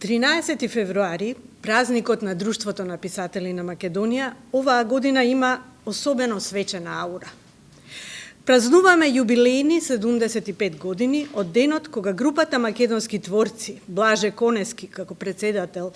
13 февруари, празникот на Друштвото на писатели на Македонија, оваа година има особено свечена аура. Празнуваме јубилејни 75 години од денот кога групата македонски творци, Блаже Конески како председател,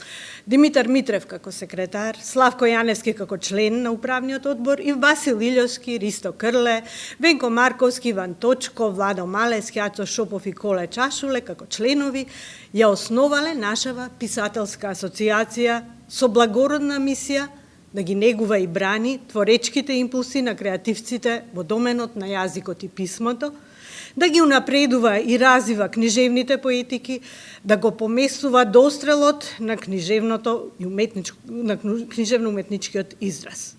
Димитар Митрев како секретар, Славко Јаневски како член на управниот одбор и Васил Илјовски, Ристо Крле, Венко Марковски, Иван Точко, Владо Малески, Ацо Шопов и Коле Чашуле како членови ја основале нашава писателска асоциација со благородна мисија да ги негува и брани творечките импулси на креативците во доменот на јазикот и писмото, да ги унапредува и развива книжевните поетики, да го поместува дострелот на книжевно-уметничкиот израз.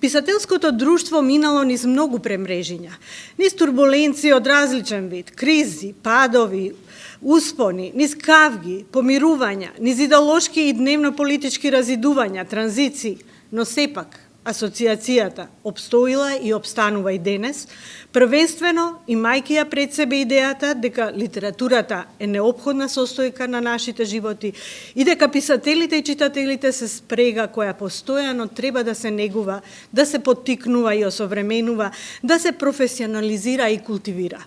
Писателското друштво минало низ многу премрежиња, низ турбуленции од различен вид, кризи, падови, успони, низ кавги, помирувања, низ идеолошки и дневно-политички разидувања, транзиции, но сепак асоциацијата обстоила и обстанува и денес, првенствено имајќи ја пред себе идејата дека литературата е неопходна состојка на нашите животи и дека писателите и читателите се спрега која постојано треба да се негува, да се поттикнува и осовременува, да се професионализира и култивира.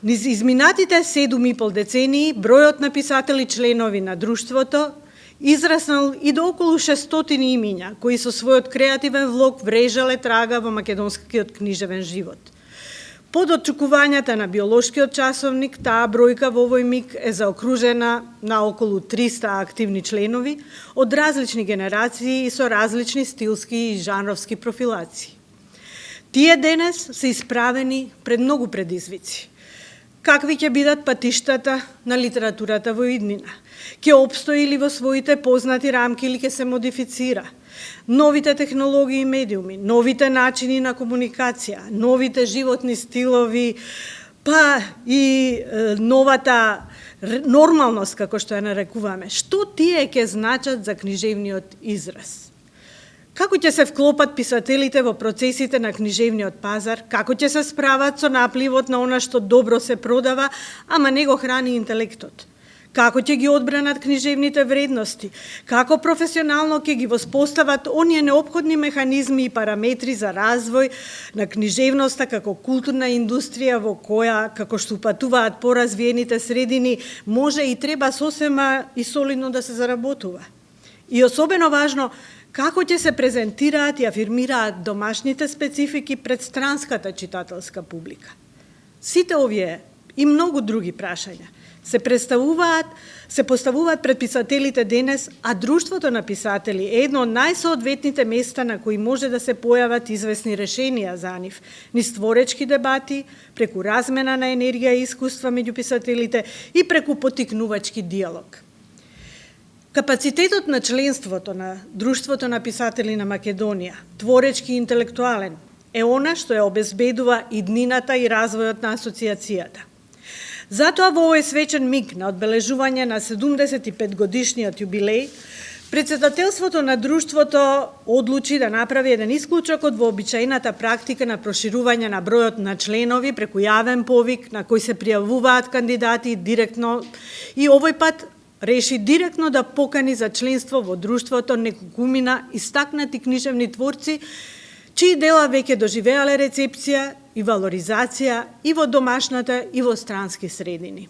Низ изминатите 7,5 децении, бројот на писатели членови на друштвото израснал и до околу 600 имиња, кои со својот креативен влог врежале трага во македонскиот книжевен живот. Под очекувањата на биолошкиот часовник, таа бројка во овој миг е заокружена на околу 300 активни членови од различни генерации и со различни стилски и жанровски профилации. Тие денес се исправени пред многу предизвици. Какви ќе бидат патиштата на литературата во иднина? Ќе обстои ли во своите познати рамки или ќе се модифицира? Новите технологии и медиуми, новите начини на комуникација, новите животни стилови, па и новата нормалност, како што ја нарекуваме. Што тие ќе значат за книжевниот израз? Како ќе се вклопат писателите во процесите на книжевниот пазар? Како ќе се справат со напливот на она што добро се продава, ама не го храни интелектот? Како ќе ги одбранат книжевните вредности? Како професионално ќе ги воспостават оние неопходни механизми и параметри за развој на книжевноста како културна индустрија во која, како што упатуваат поразвиените средини, може и треба сосема и солидно да се заработува? И особено важно, како ќе се презентираат и афирмираат домашните специфики пред странската читателска публика? Сите овие и многу други прашања се поставуваат пред писателите денес, а Друштвото на писатели е едно од најсоодветните места на кои може да се појават известни решенија за нив, низ творечки дебати, преку размена на енергија и искуства меѓу писателите и преку поттикнувачки диалог. Капацитетот на членството на Друштвото на писатели на Македонија, творечки и интелектуален, е она што ја обезбедува иднината и развојот на асоциацијата. Затоа во овој свечен миг на одбележување на 75 годишниот јубилеј, председателството на Друштвото одлучи да направи еден исклучок од вообичаената практика на проширување на бројот на членови преку јавен повик на кој се пријавуваат кандидати директно и овој пат реши директно да покани за членство во Друштвото неколкумина истакнати книжевни творци, чии дела веќе доживеале рецепција и валоризација и во домашната и во странски средини.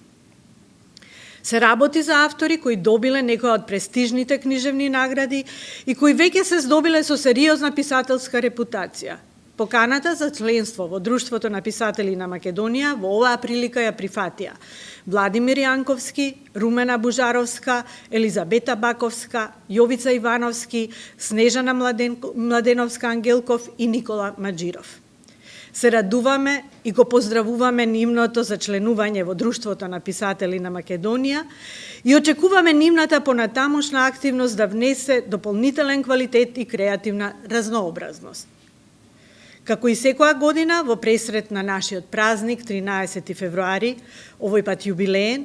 Се работи за автори кои добиле некоја од престижните книжевни награди и кои веќе се здобиле со сериозна писателска репутација. Поканата за членство во Друштвото на писатели на Македонија во оваа прилика ја прифатија Владимир Јанковски, Румена Бужаровска, Елизабета Баковска, Јовица Ивановски, Снежана Младеновска-Ангелков и Никола Маџиров. Се радуваме и го поздравуваме нивното за членување во Друштвото на писатели на Македонија и очекуваме нивната понатамошна активност да внесе дополнителен квалитет и креативна разнообразност. Како и секоја година, во пресрет на нашиот празник, 13 февруари, овој пат јубилеен,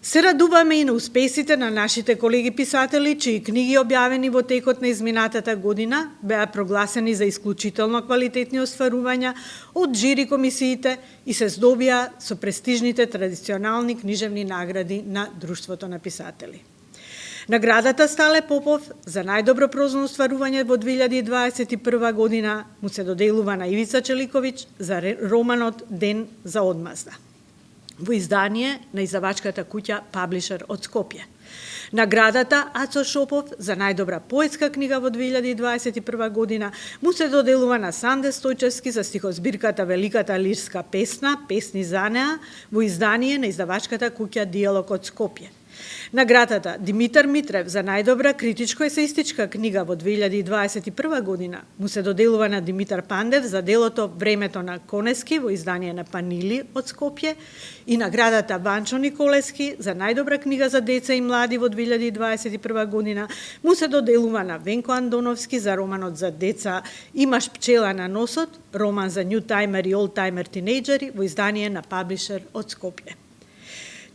Се радуваме и на успесите на нашите колеги писатели, чии книги објавени во текот на изминатата година беа прогласени за исклучително квалитетни остварувања од жири комисиите и се здобија со престижните традиционални книжевни награди на Друштвото на писатели. Наградата Стале Попов за најдобро прозно остварување во 2021 година му се доделува на Ивица Челиковиќ за романот Ден за одмазда, во издание на издавачката куќа Паблишер од Скопје. Наградата Ацо Шопов за најдобра поетска книга во 2021 година му се доделува на Санде Стојчевски за стихозбирката Великата лирска песна, Песни за неа, во издание на издавачката куќа Диалог од Скопје. Наградата Димитар Митрев за најдобра критичко-есеистичка книга во 2021 година му се доделува на Димитар Пандев за делото Времето на Конески во издание на Панили од Скопје и наградата Ванчо Николески за најдобра книга за деца и млади во 2021 година му се доделува на Венко Андоновски за романот за деца Имаш пчела на носот, роман за нјутаймер и олдтаймер тинејџери во издание на Паблишер од Скопје.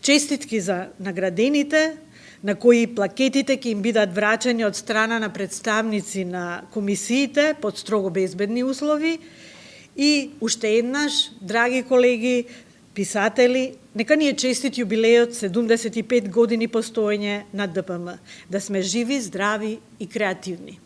Честитки за наградените, на кои плакетите ќе им бидат врачени од страна на представници на комисиите под строго безбедни услови. И уште еднаш, драги колеги, писатели, нека ни е честит јубилеот 75 години постоење на ДПМ. Да сме живи, здрави и креативни.